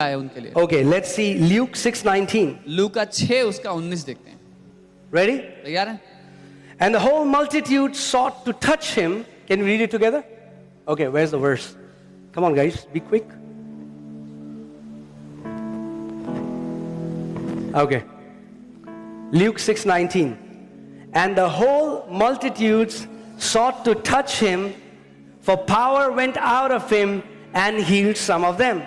है उनके लिए। Okay, let's see Luke 6:19. लूका 6 उसका 19 देखते हैं। Ready? तैयार है? And the whole multitude sought to touch him. Can we read it together? Okay, where's the verse? Come on, guys, be quick. Okay. Luke 6:19. And the whole multitudes sought to touch him, for power went out of him and healed some of them.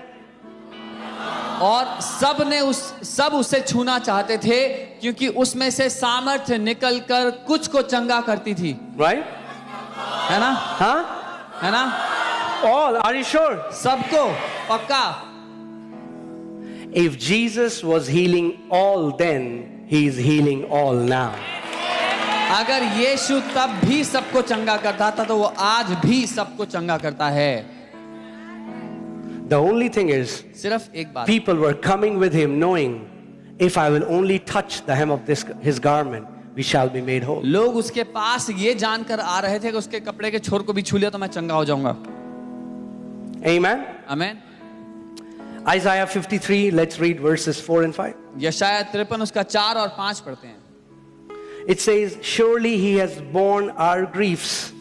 और सब उसे छूना चाहते थे क्योंकि उसमें से सामर्थ्य निकलकर कुछ को चंगा करती थी। Right? है ना? Huh? है ना? All, are you sure? सबको पक्का। If Jesus was healing all then, he is healing all now. अगर यीशु तब भी सबको चंगा करता था तो वो आज भी सबको चंगा करता है। The only thing is, सिर्फ एक बात, people were coming with him knowing, if I will only touch the hem of his garment, we shall be made whole. लोग उसके पास ये जानकर आ रहे थे कि उसके कपड़े के छोर को भी छू लिया तो मैं चंगा हो जाऊंगा। Amen? आमीन। Isaiah 53, let's read verses 4 and 5. यशायाह 53 उसका 4 और 5 पढ़ते हैं। It says, surely he has borne our griefs.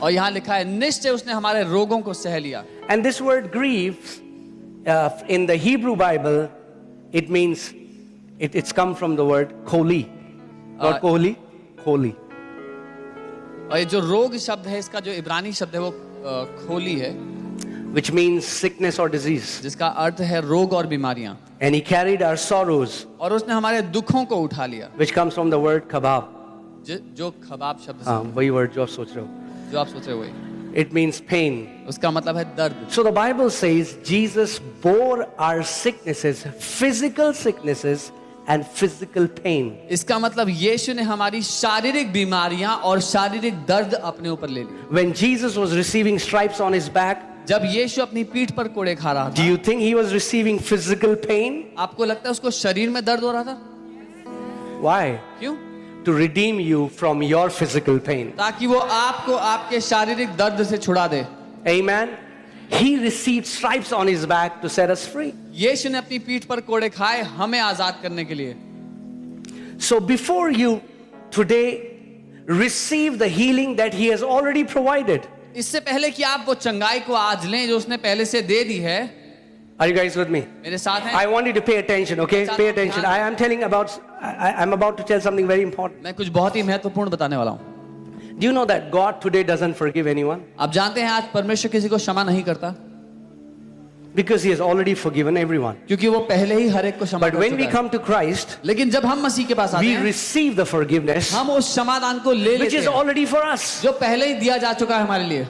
और यहाँ लिखा है, निश्चय उसने हमारे रोगों को सह लिया। And this word grief, in the Hebrew Bible, it means, it's come from the word koli. Not kohli, koli. और ये जो रोग शब्द है इसका जो इब्रानी शब्द है वो खोली है, which means sickness or disease. जिसका अर्थ है रोग और बीमारियां। And he carried our sorrows, और उसने हमारे दुखों को उठा लिया, which comes from the word kabab. जो खबाब शब्द से, वही word जो आप सोच रहे हो. जो आप सोच रहे हो वही। It means pain. उसका मतलब है दर्द। So the Bible says Jesus bore our sicknesses, physical sicknesses and physical pain. इसका मतलब यीशु ने हमारी शारीरिक बीमारियां और शारीरिक दर्द अपने ऊपर ले ली। When Jesus was receiving stripes on his back, जब यीशु अपनी पीठ पर कोड़े खा रहा do था, you think he was receiving physical pain? आपको लगता है उसको शरीर में दर्द हो रहा था? Why? क्यों? To redeem you from your physical pain. ताकि वो आपको आपके शारीरिक दर्द से छुड़ा दे। Amen. He received stripes on his back to set us free. यीशु ने अपनी पीठ पर कोड़े खाए हमें आजाद करने के लिए। So before you today receive the healing that he has already provided. इससे पहले कि आप वो चंगाई को आज लें जो उसने पहले से दे दी है। Are you guys with me? मेरे साथ हैं? I want you to pay attention, okay? Pay attention. I'm about to tell something very important. मैं कुछ बहुत ही महत्वपूर्ण बताने वाला हूँ। Do you know that God today doesn't forgive anyone? आप जानते हैं आज परमेश्वर किसी को क्षमा नहीं करता, Because he has already forgiven everyone. क्योंकि वो पहले ही हर एक को क्षमा But कर when चुका we है। come to Christ, लेकिन जब हम मसीह के पास आते we हैं, receive the forgiveness हम उस क्षमादान को ले which लेते is हैं already for us. जो पहले ही दिया जा चुका है हमारे लिए।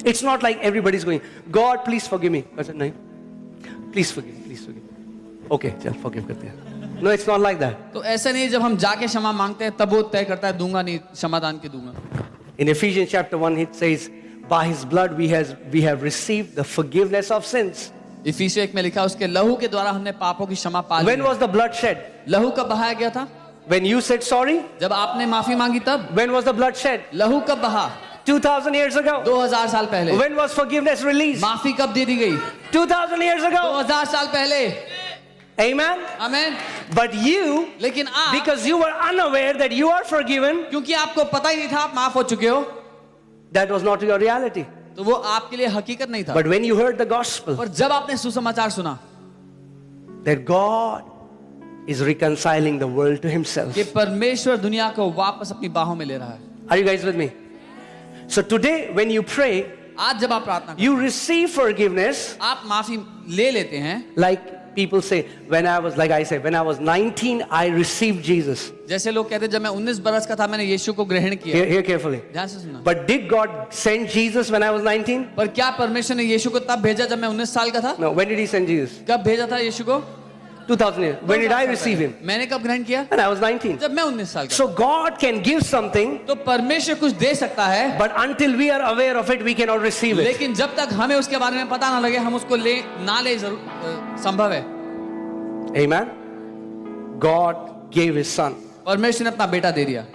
It's not like everybody's going, God, please forgive me. I said, no. Please forgive me, please forgive me. Okay, चल forgive करते हैं. No, it's not like that. तो ऐसा नहीं जब हम जाके क्षमा मांगते हैं तब वो तय करता है दूंगा नहीं, क्षमादान के दूंगा। In Ephesians chapter 1, it says, by his blood we have received the forgiveness of sins. इफिसियों 1 में लिखा उसके लहू के द्वारा हमने पापों की क्षमा पा ली। When was the blood shed? लहू कब बहाया गया था? When you said sorry? जब आपने माफी मांगी तब। When was the blood shed? लहू कब बहा? 2000 years ago. 2000 साल पहले। When was forgiveness released? माफी कब दे दी गई? 2000 years ago. 2000 साल पहले। Amen. आमीन। But you, लेकिन आप, because you were unaware that you are forgiven, क्योंकि आपको पता ही नहीं था आप माफ हो चुके हो, that was not your reality. तो वो आपके लिए हकीकत नहीं था। But when you heard the gospel, और जब आपने सुसमाचार सुना that God is reconciling the world to himself. कि परमेश्वर दुनिया को वापस अपनी बाहों में ले रहा है। Are you guys with me? So today when you pray, आज जब आप प्रार्थना करते you receive forgiveness. हैं, आप माफी ले लेते हैं। Like people say, when I was 19, I received Jesus. जैसे लोग कहते हैं जब मैं 19 बरस का था मैंने यीशु को ग्रहण किया। Hear carefully. ध्यान से सुनना। But did God send Jesus when I was 19? पर क्या परमेश्वर ने यीशु को तब भेजा जब मैं 19 साल का था? No. When did he send Jesus? कब भेजा था यीशु को? 2000 years. When did I receive him? मैंने कब ग्रहण किया? When I was 19. जब मैं 19 साल का So God can give something, था। तो परमेश्वर कुछ दे सकता है, but until we are aware of it, we cannot receive it. लेकिन जब तक हमें उसके बारे में पता ना लगे हम उसको ना ले संभव है। Amen. God gave his son. परमेश्वर ने अपना बेटा दे दिया।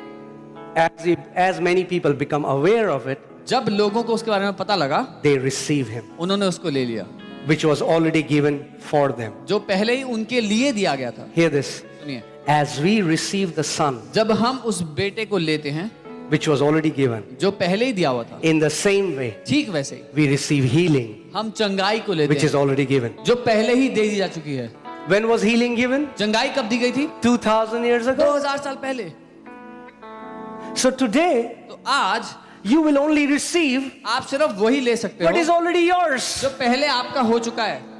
As many people become aware of it, जब लोगों को उसके बारे में पता लगा, they receive him. उन्होंने उसको ले लिया। which was already given for them. जो पहले ही उनके लिए दिया गया था। Hear this. सुनिए, As we receive the Son, जब हम उस बेटे को लेते हैं which was already given, जो पहले ही दिया हुआ था, in the same way, ठीक वैसे ही we receive healing, हम चंगाई को लेते which is हैं already given. जो पहले ही दे दी जा चुकी है। When was healing given? चंगाई कब दी गई थी? 2000 years ago. 2000 साल पहले। So today, तो आज you will only receive आप सिर्फ वही ले सकते what is हो already yours. जो पहले आपका हो चुका है।